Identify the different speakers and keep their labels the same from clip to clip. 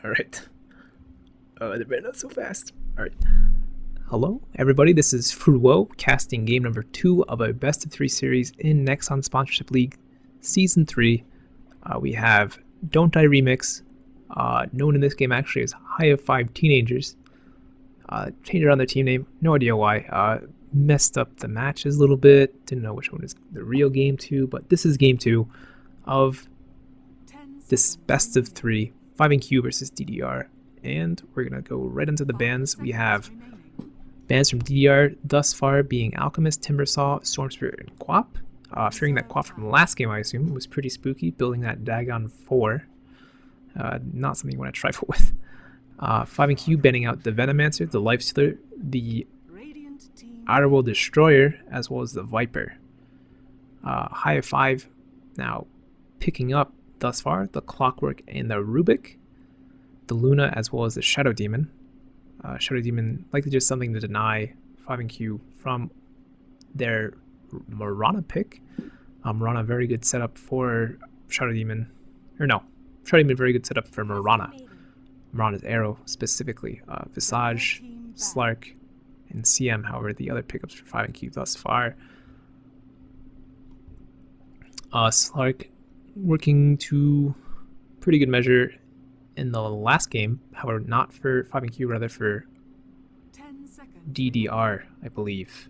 Speaker 1: Alright. Oh, they're not so fast. Alright. Hello, everybody. This is Frouwo, casting game number 2 of a best of 3 series in Nexon Sponsorship League Season 3. We have Don't Die Remix, known in this game actually as High of 5 Teenagers. Changed around their team name, no idea why. Messed up the matches a little bit, didn't know which one is the real game 2, but this is game 2 of this best of 3, 5NQ versus DDR. And we're gonna go right into the bans. We have bans from DDR thus far being Alchemist, Timbersaw, Storm Spirit, and Quap. Fearing that Quap from the last game, I assume, was pretty spooky, building that Dagon 4. Not something you want to trifle with. 5NQ banning out the Venomancer, the Lifestealer, the Outer World Destroyer, as well as the Viper. High of 5 now picking up thus far the Clockwork and the Rubik, the Luna, as well as the Shadow Demon. Shadow Demon likely just something to deny 5NQ from their Marana pick. Marana, very good setup for Shadow Demon. Or no, Shadow Demon, very good setup for Marana. Marana's Arrow specifically. Visage, Slark, and CM, however, the other pickups for 5NQ thus far. Slark working to pretty good measure in the last game, however, not for 5NQ, rather for DDR, I believe.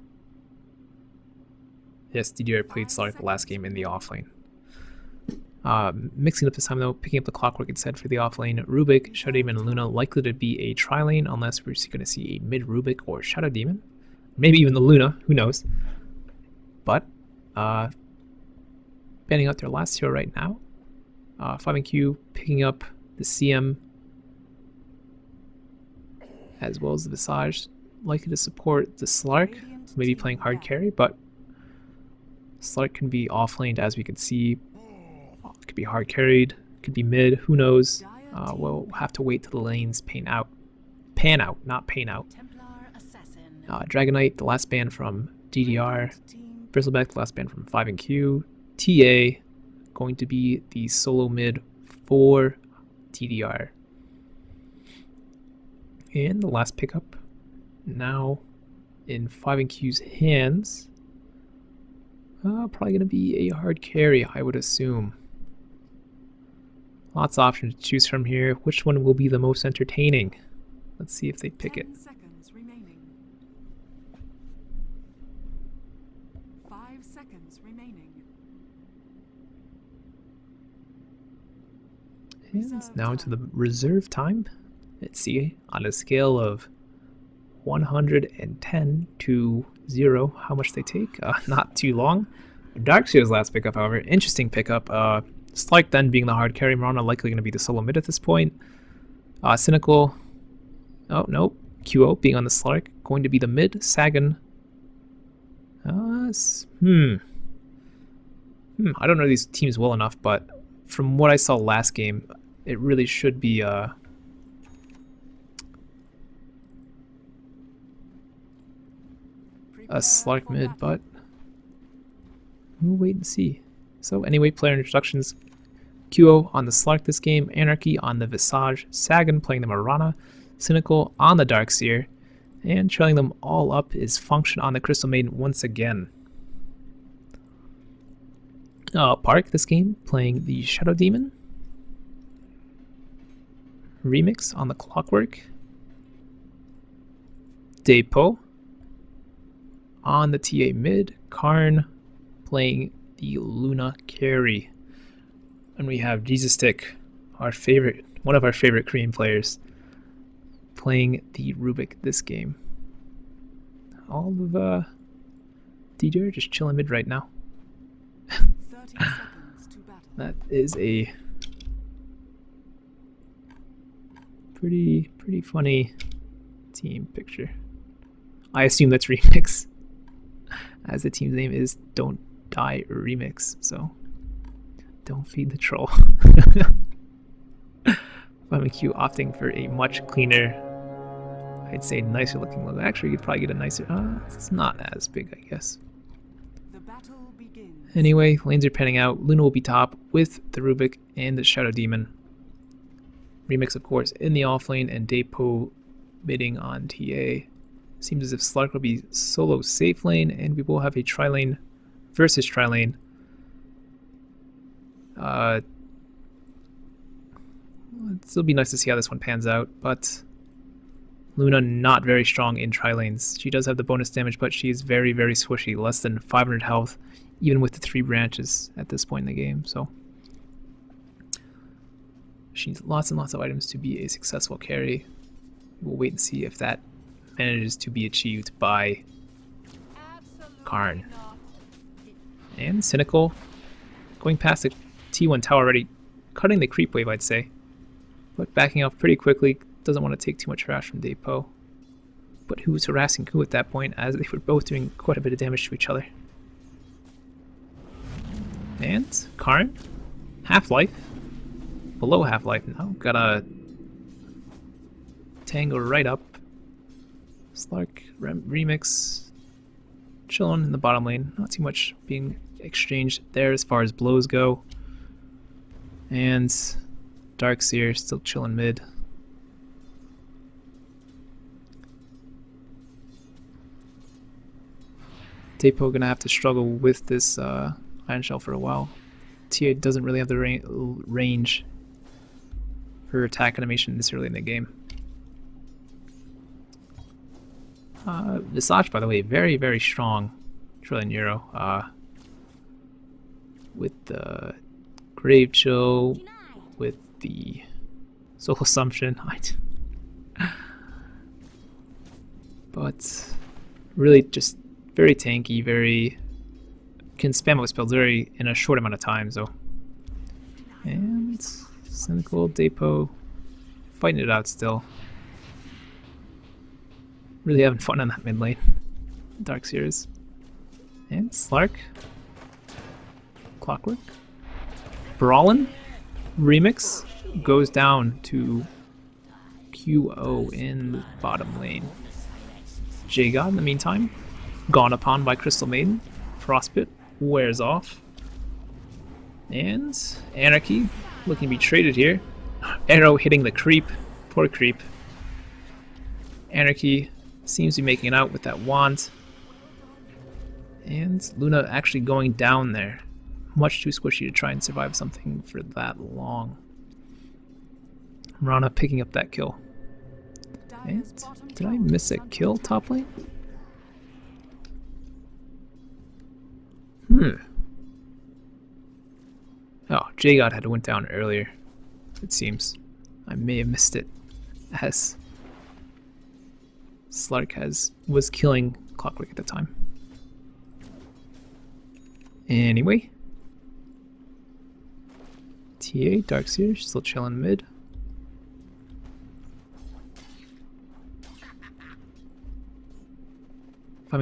Speaker 1: Yes, DDR played Slark the last game in the offlane. Mixing up this time though, picking up the Clockwork instead for the offlane. Rubik, Shadow Demon, and Luna likely to be a tri-lane unless we're going to see a mid Rubik or Shadow Demon. Maybe even the Luna, who knows. But, banning out their last hero right now. 5NQ picking up the CM as well as the Visage, likely to support the Slark, maybe playing hard carry, but Slark can be offlaned as we can see. It could be hard carried, could be mid, who knows. We'll have to wait till the lanes pan out, not pain out. Dragonite, the last ban from DDR, Bristleback, the last ban from 5NQ, TA, going to be the solo mid for DDR. And the last pickup now in 5NQ's hands, probably going to be a hard carry, I would assume. Lots of options to choose from here. Which one will be the most entertaining? Let's see if they pick it.
Speaker 2: 10 seconds remaining. 5 seconds remaining.
Speaker 1: And now into the reserve time. Let's see, on a scale of 110 to 0, how much they take. Not too long. Darkseer's last pickup, however, interesting pickup. Slark then being the hard carry, Marana likely going to be the solo mid at this point. Cynical, oh no, QO being on the Slark, going to be the mid. Sagan, I don't know these teams well enough, but from what I saw last game, it really should be a Slark mid, but we'll wait and see. So anyway, player introductions. QO on the Slark this game, Anarchy on the Visage, Sagan playing the Marana, Cynical on the Darkseer, and trailing them all up is Function on the Crystal Maiden once again. Park this game playing the Shadow Demon, Remix on the Clockwork, Depo on the TA mid, Karn playing the Luna carry. And we have Jesus Stick, one of our favorite Korean players, playing the Rubik this game. All of DDR just chilling mid right now.
Speaker 2: 30 seconds to battle.
Speaker 1: That is a pretty funny team picture. I assume that's Remix, as the team's name is Don't Die Remix, so don't feed the troll. 5NQ opting for a much cleaner, I'd say nicer looking logo. Actually, you could probably get a nicer, it's not as big, I guess.
Speaker 2: The battle begins.
Speaker 1: Anyway, lanes are panning out. Luna will be top with the Rubik and the Shadow Demon. Remix, of course, in the off lane, and Depo bidding on TA. Seems as if Slark will be solo safe lane, and we will have a tri-lane versus tri-lane. It'll be nice to see how this one pans out, but Luna not very strong in tri-lanes. She does have the bonus damage, but she is very, very squishy, less than 500 health, even with the 3 branches at this point in the game, so she needs lots and lots of items to be a successful carry. We'll wait and see if that manages to be achieved by Karn. And Cynical going past the T1 tower already, cutting the creep wave, I'd say, but backing off pretty quickly. Doesn't want to take too much harass from Depo. But who's harassing who at that point, as they were both doing quite a bit of damage to each other. And Karn, Half-Life, below Half-Life now, got a tango right up. Slark, Remix, chilling in the bottom lane. Not too much being exchanged there as far as blows go. And Darkseer still chilling mid. Depo gonna have to struggle with this Iron Shell for a while. TA doesn't really have the range for attack animation this early in the game. Visage, by the way, very, very strong Trillion Euro. With the Grave Chill, with the Soul Assumption. But really just very tanky, very can spam out spells very in a short amount of time, so. And Cynical, Depo fighting it out still. Really having fun on that mid lane. Darkseer. And Slark. Clockwork. Brawlin. Remix goes down to QO in the bottom lane. J-God in the meantime, gone upon by Crystal Maiden. Frostbit wears off. And Anarchy looking to be traded here. Arrow hitting the creep. Poor creep. Anarchy seems to be making it out with that wand. And Luna actually going down there. Much too squishy to try and survive something for that long. Rana picking up that kill. And did I miss a kill top lane? Oh, J-God had went down earlier, it seems. I may have missed it, as Slark was killing Clockwork at the time. Anyway. TA, Darkseer, still chilling mid.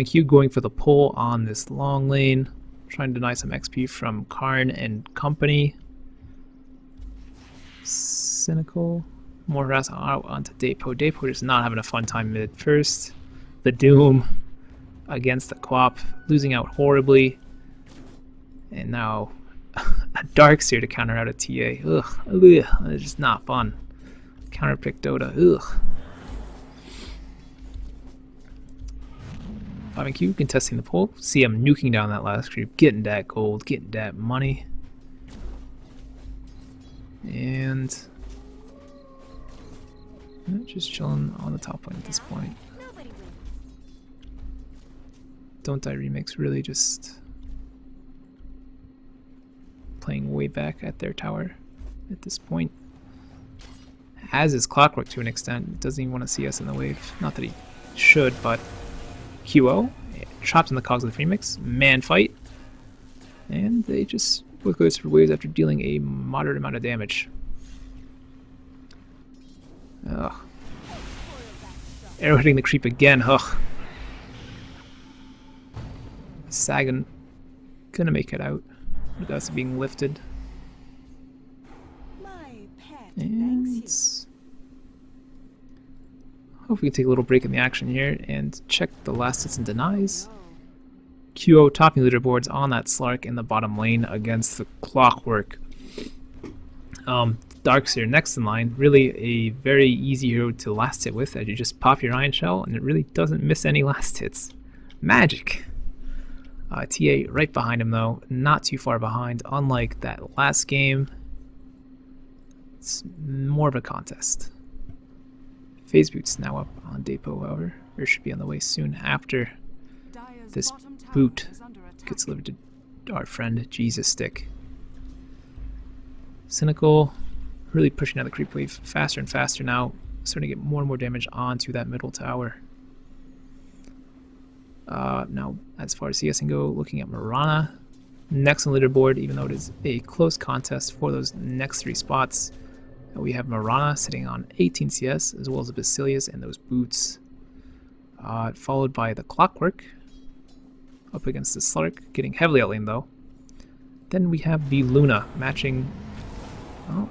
Speaker 1: Q going for the pull on this long lane, trying to deny some XP from Karn and company. Cynical, more harass out onto Depo. Depo just not having a fun time mid first. The Doom against the Quap, losing out horribly. And now a Darkseer to counter out a TA. Ugh, it's just not fun. Counterpick Dota, ugh. Q contesting the pull. See him nuking down that last creep, getting that gold, getting that money. And just chilling on the top lane at this point. Don't Die Remix really just playing way back at their tower at this point. As is Clockwork to an extent. Doesn't even want to see us in the wave. Not that he should, but QO trapped in the cogs of the Remix. Man fight. And they just both goes for waves after dealing a moderate amount of damage. Ugh. Arrow hitting the creep again. Ugh. Sagan gonna make it out without being lifted. And hope we can take a little break in the action here and check the last hits and denies. QO topping leaderboards on that Slark in the bottom lane against the Clockwork. Darkseer next in line. Really a very easy hero to last hit with, as you just pop your Iron Shell and it really doesn't miss any last hits. Magic! TA right behind him though, not too far behind, unlike that last game. It's more of a contest. Phase Boot's now up on Depot, however, or should be on the way soon after this boot gets delivered to our friend Jesus Stick. Cynical, really pushing out the creep wave faster and faster now, starting to get more and more damage onto that middle tower. Now, as far as CS can go, looking at Mirana, next on the leaderboard, even though it is a close contest for those next 3 spots. We have Mirana sitting on 18 CS, as well as the Basilius and those boots. Followed by the Clockwork, up against the Slark, getting heavily outlaned though. Then we have the Luna, matching... Oh.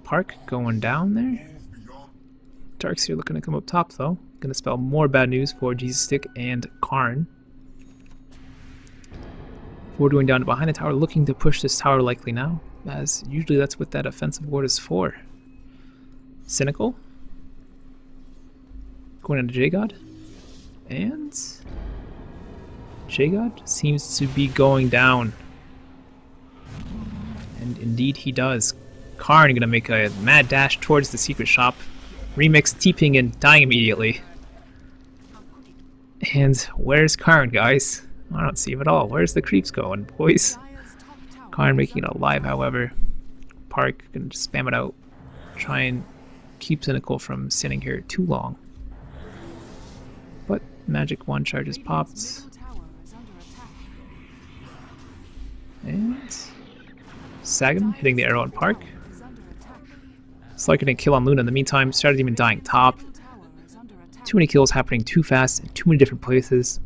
Speaker 1: Park going down there. Darkseer looking to come up top though. Gonna spell more bad news for Jesus Stick and Karn. Forward down to behind the tower, looking to push this tower likely now, as usually that's what that offensive ward is for. Cynical. Going into J-God. And J-God seems to be going down. And indeed he does. Karn gonna make a mad dash towards the secret shop. Remix TPing and dying immediately. And where's Karn, guys? I don't see him at all. Where's the creeps going, boys? Karn making it alive, however. Park gonna just spam it out. Try and keep Cynical from sitting here too long. But Magic 1 charges popped. And Sagan hitting the arrow on Park. Slark getting a kill on Luna in the meantime. Started even dying top. Too many kills happening too fast in too many different places.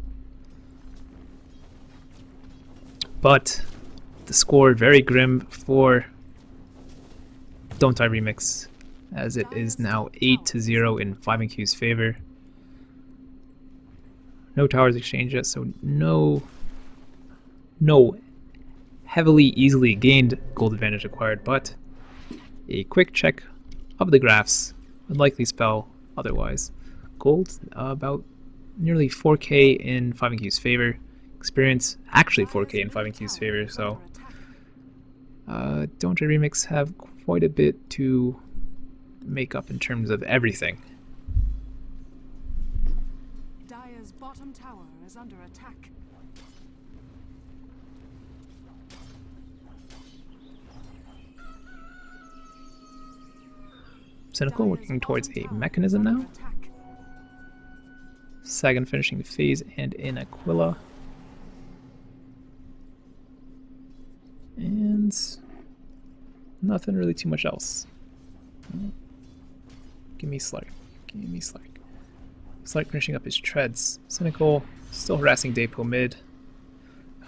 Speaker 1: But the score very grim for Don't Die Remix, as it is now 8-0 in 5NQ's favor. No towers exchanged yet, so no heavily easily gained gold advantage acquired, but a quick check of the graphs would likely spell otherwise. Gold about nearly 4k in 5NQ's favor. Experience actually 4k in 5NQ's favor, so Don't Die Remix have quite a bit to make up in terms of everything.
Speaker 2: Dire's bottom tower is under attack.
Speaker 1: Cynical working towards a mechanism now. Sagan finishing the phase and in Aquila. And nothing really too much else. Give me Slark. Give me Slark. Slark finishing up his treads. Cynical still harassing Depot mid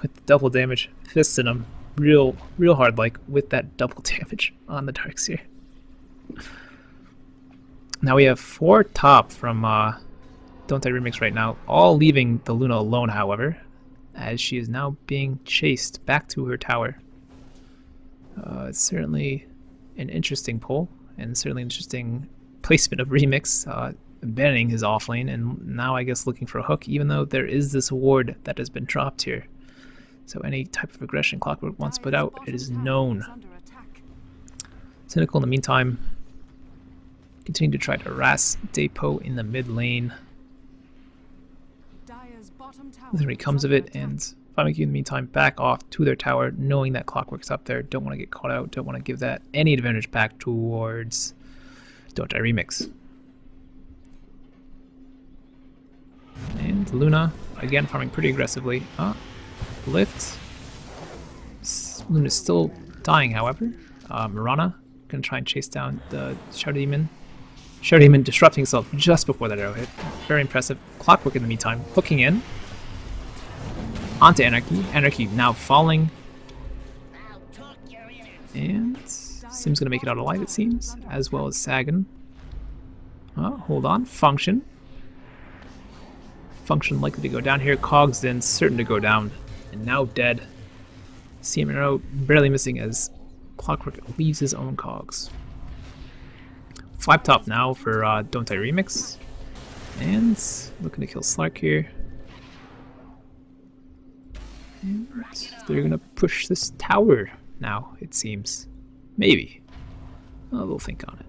Speaker 1: with the double damage. Fisting him real hard, like with that double damage on the Darkseer. Now we have 4 top from Don't Die Remix right now, all leaving the Luna alone, however, as she is now being chased back to her tower. It's certainly an interesting pull, and certainly interesting placement of Remix, abandoning his offlane, and now I guess looking for a hook, even though there is this ward that has been dropped here. So any type of aggression Clockwork once put out, it is known. Cynical in the meantime, continuing to try to harass Depot in the mid lane. Nothing really comes of it, and 5NQ in the meantime back off to their tower, knowing that Clockwork's up there. Don't want to get caught out, don't want to give that any advantage back towards Don't Die Remix. And Luna, again farming pretty aggressively. Lift. Luna's still dying, however. Mirana gonna try and chase down the Shadow Demon. Shadow Demon disrupting himself just before that arrow hit. Very impressive. Clockwork in the meantime, hooking in onto Anarchy. Anarchy now falling. And Sim's gonna make it out alive, it seems, as well as Sagan. Hold on. Function. Function likely to go down here. Cogs then certain to go down. And now dead. CMRO barely missing as Clockwork leaves his own cogs. 5 top now for Don't I Remix. And looking to kill Slark here. And they're gonna push this tower now, it seems. Maybe. We'll think on it.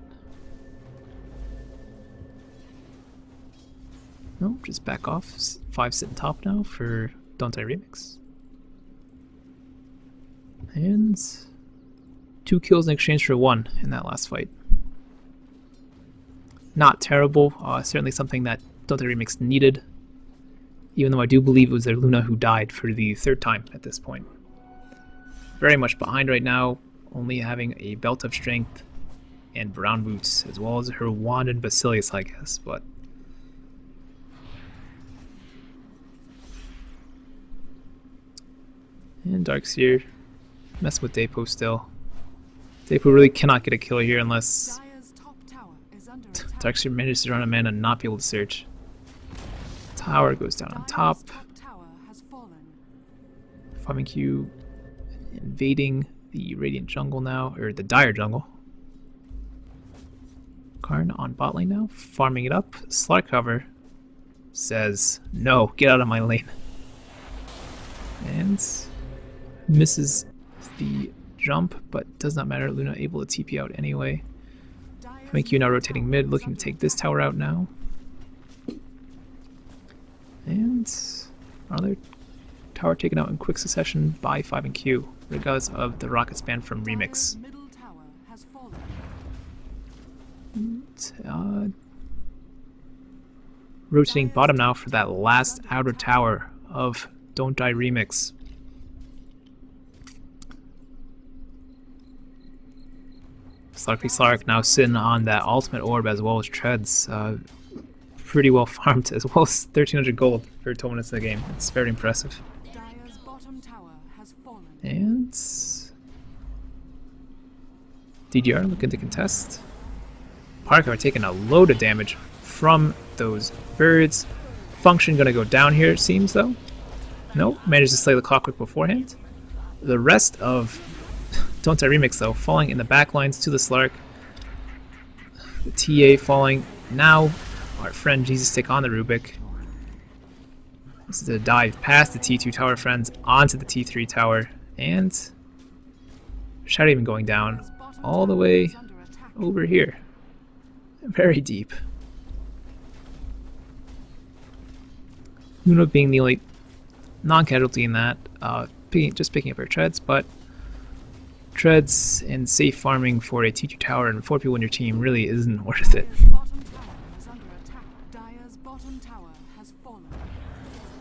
Speaker 1: No, just back off. 5 sitting top now for Don't I Remix. And 2 kills in exchange for 1 in that last fight. Not terrible, certainly something that Don't I Remix needed. Even though I do believe it was their Luna who died for the 3rd time at this point. Very much behind right now, only having a Belt of Strength and Brown Boots, as well as her Wand and Basilius, I guess, but... And Darkseer messing with Depo still. Depo really cannot get a kill here unless Darkseer manages to run a man and not be able to search. Tower goes down on top. 5Q invading the Radiant jungle now, or the Dire jungle. Karn on bot lane now, farming it up. Slark cover says, no, get out of my lane. And misses the jump, but does not matter. Luna able to TP out anyway. 5Q now rotating mid, looking to take this tower out now. And another tower taken out in quick succession by 5Q, regardless of the rocket span from Remix. And, rotating bottom now for that last outer tower of Don't Die Remix. Slark now sitting on that ultimate orb as well as treads. Pretty well farmed, as well as 1300 gold for 12 minutes of the game. It's very impressive. And DDR looking to contest. Parker taking a load of damage from those birds. Function gonna go down here, it seems, though. Nope, managed to slay the Clockwork beforehand. The rest of Don't I Remix, though, falling in the backlines to the Slark. The TA falling now. Our friend Jesus take on the Rubik. This is a dive past the T2 tower friends onto the T3 tower, and Shadow even going down all the way over here. Very deep. Luna being the only non-casualty in that, just picking up her treads, but treads and safe farming for a T2 tower and 4 people in your team really isn't worth it.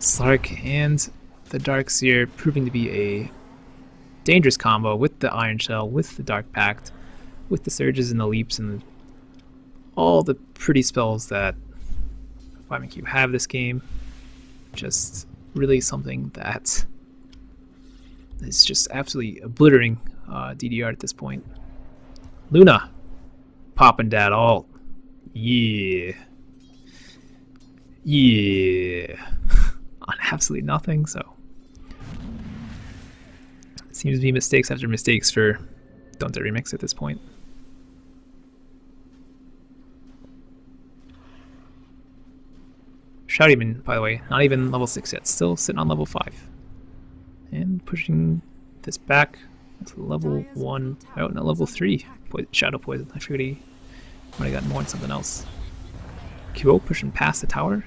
Speaker 1: Slark and the Darkseer proving to be a dangerous combo with the Iron Shell, with the Dark Pact, with the Surges and the Leaps and all the pretty spells that 5Q have this game. Just really something that is just absolutely obliterating DDR at this point. Luna popping that ult. Yeah. On absolutely nothing, so it seems to be mistakes after mistakes for Don't I Remix at this point. Shoutyman, by the way, not even level 6 yet, still sitting on level 5. And pushing this back to level 1, oh no, level 3, Shadow Poison. I figured he might have gotten more on something else. QO pushing past the tower.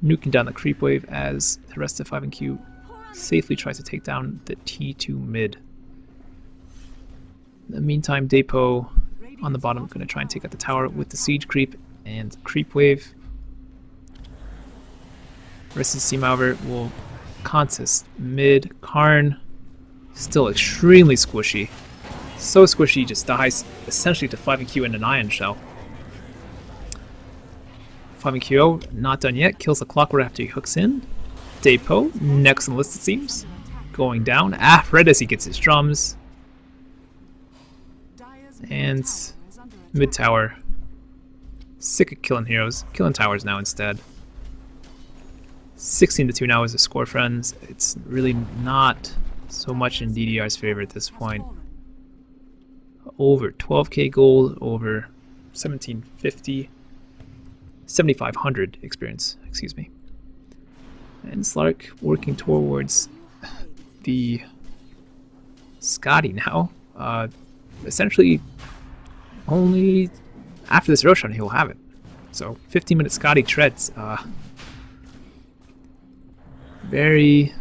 Speaker 1: Nuking down the creep wave as the rest of 5Q safely tries to take down the T2 mid. In the meantime, Depo on the bottom going to try and take out the tower with the siege creep and creep wave. Rest of Seamauer will contest mid. Karn still extremely squishy. So squishy, just dies essentially to 5Q and an Iron Shell. 5Q not done yet, kills the Clockwork after he hooks in. Depo, next on the list it seems. Going down, right as he gets his drums. And mid tower. Sick of killing heroes, killing towers now instead. 16-2 now is the score, friends. It's really not so much in DDR's favor at this point. over 12k gold, over 1750, 7500 experience, excuse me. And Slark working towards the Scotty now. Essentially, only after this Roshan he'll have it. So 15-minute Scotty treads. Very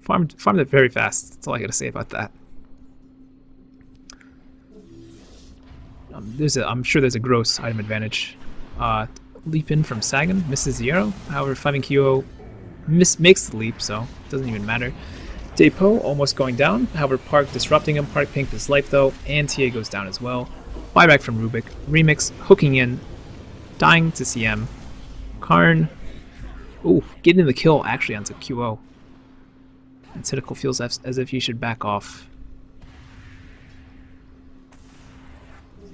Speaker 1: farmed it very fast. That's all I gotta say about that. I'm sure there's a gross item advantage. Leap in from Sagan, misses the arrow. However, 5QO makes the leap, so it doesn't even matter. Depo almost going down. However, Park disrupting him. Park pinked his life though, and TA goes down as well. Buyback from Rubik. Remix hooking in, dying to CM. Karn, ooh, getting the kill actually onto QO. And Cynical feels as if he should back off.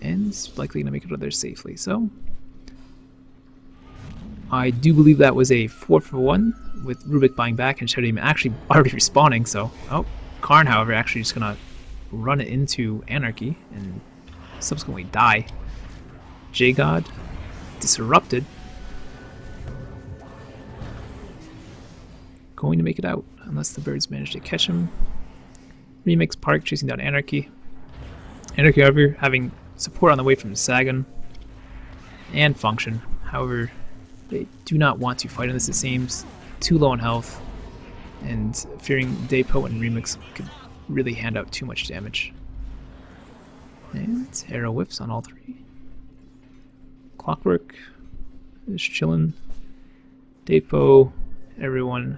Speaker 1: And is likely going to make it out there safely. So, I do believe that was a 4-for-1 with Rubik buying back and Shadow Demon actually already respawning. So, oh, Karn, however, actually just going to run it into Anarchy and subsequently die. J-God disrupted. Going to make it out unless the birds manage to catch him. Remix Park chasing down Anarchy. Anarchy, however, having support on the way from Sagan and Function. However, they do not want to fight on this, it seems. Too low on health, and fearing Depo and Remix could really hand out too much damage. And arrow whips on all three. Clockwork is chilling. Depo, everyone.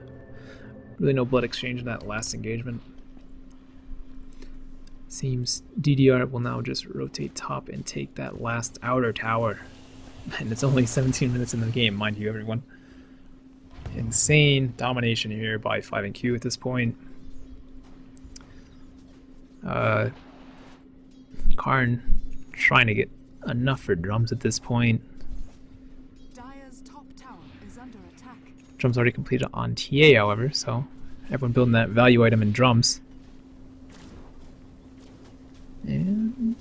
Speaker 1: Really no blood exchange in that last engagement. Seems DDR will now just rotate top and take that last outer tower. And it's only 17 minutes in the game, mind you, everyone. Insane domination here by 5NQ at this point. Karn trying to get enough for drums at this point.
Speaker 2: Dire's top tower is under attack.
Speaker 1: Drums already completed on TA, however, so everyone building that value item in drums. And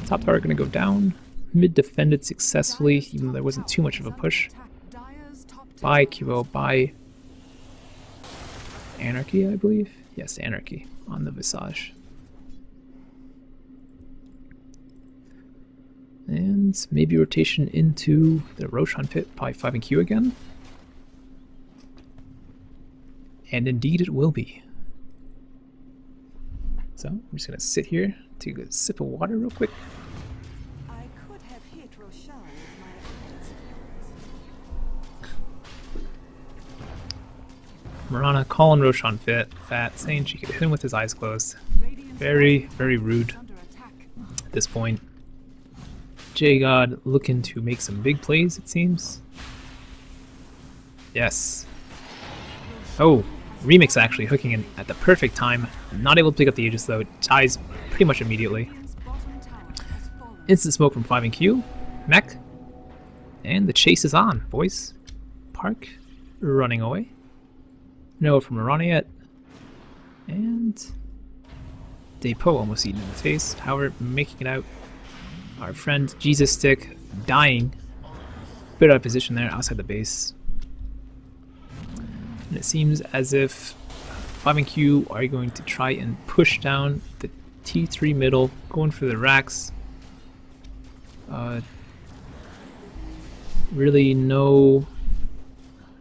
Speaker 1: top tower gonna go down. Mid defended successfully, even though there wasn't too much of a push. By QO, by Anarchy, I believe. Yes, Anarchy on the Visage. And maybe rotation into the Roshan pit by 5NQ again. And indeed it will be. So I'm just gonna sit here, take a sip of water real quick.
Speaker 2: I could have hit Roshan with my
Speaker 1: Marana calling Roshan fat, saying she could hit him with his eyes closed. Very, very rude at this point. J-God looking to make some big plays, it seems. Yes. Oh, Remix actually hooking in at the perfect time. Not able to pick up the Aegis though, it dies pretty much immediately. Instant smoke from 5NQ. Mech. And the chase is on, boys. Park running away. No from Marana yet. And Depo almost eaten in the face. However, making it out. Our friend Jesus Stick dying. Bit out of position there outside the base. And it seems as if 5NQ are going to try and push down the T3 middle, going for the racks. Really no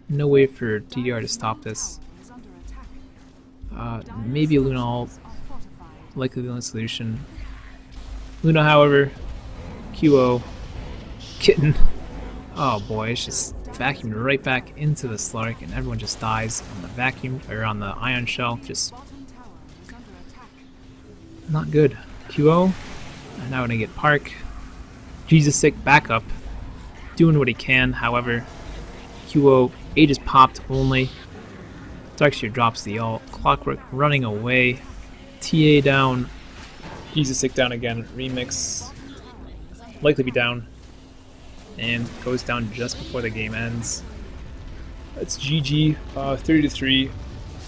Speaker 1: way for DDR to stop this. Maybe Luna ult, likely the only solution. Luna, however, QO, kitten. Oh boy, it's just vacuumed right back into the Slark, and everyone just dies on the vacuum or on the Ion Shell. Just not good. QO, and now gonna get Park. Jesus Sick back up, doing what he can. However, QO Aegis popped only. Darkseer drops the ult. Clockwork running away. TA down. Jesus Sick down again. Remix likely be down. And goes down just before the game ends. That's GG, 30-3,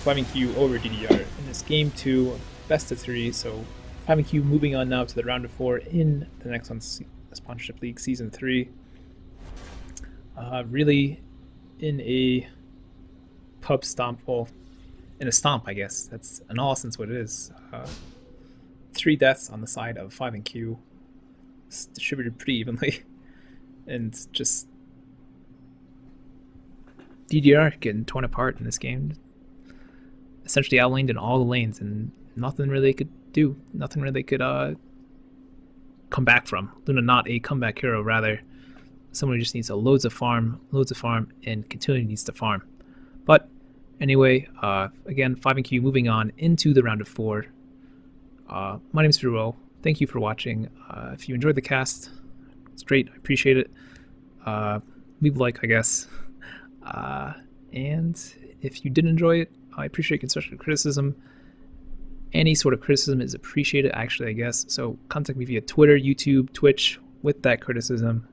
Speaker 1: 5Q over DDR in this game 2, best of 3. So 5Q moving on now to the round of 4 in the next one's Sponsorship League Season 3. Really in a pub stomp, well, in a stomp, I guess. That's in all essence what it is. 3 deaths on the side of 5Q, distributed pretty evenly, and just DDR getting torn apart in this game. Essentially outlaned in all the lanes, and nothing really they could do. Nothing really they could come back from. Luna not a comeback hero, rather someone who just needs loads of farm, and continually needs to farm. But anyway, again, 5Q moving on into the round of 4. My name is Frouwo. Thank you for watching. If you enjoyed the cast, it's great. I appreciate it. Leave a like, I guess. And if you did enjoy it, I appreciate constructive criticism. Any sort of criticism is appreciated, actually, I guess. So contact me via Twitter, YouTube, Twitch with that criticism.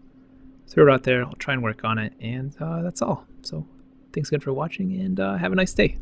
Speaker 1: Throw it out there. I'll try and work on it. And that's all. So thanks again for watching, and have a nice day.